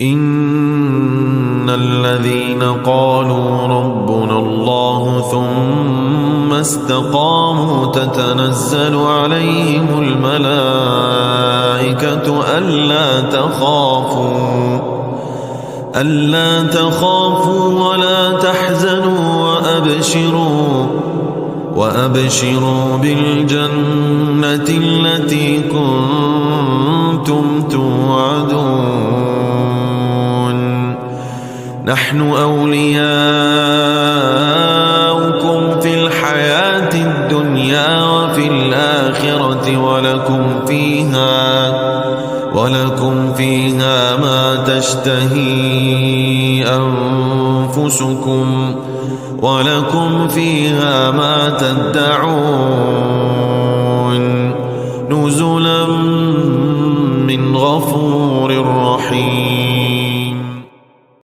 إن الذين قالوا ربنا الله ثم استقاموا تتنزل عليهم الملائكة ألا تخافوا ولا تحزنوا وأبشروا بالجنة التي كنتم توعدون نحن أولياؤكم في الحياة الدنيا وفي الآخرة ولكم فيها ما تشتهي أنفسكم ولكم فيها ما تدعون نزلا من غفور رحيم.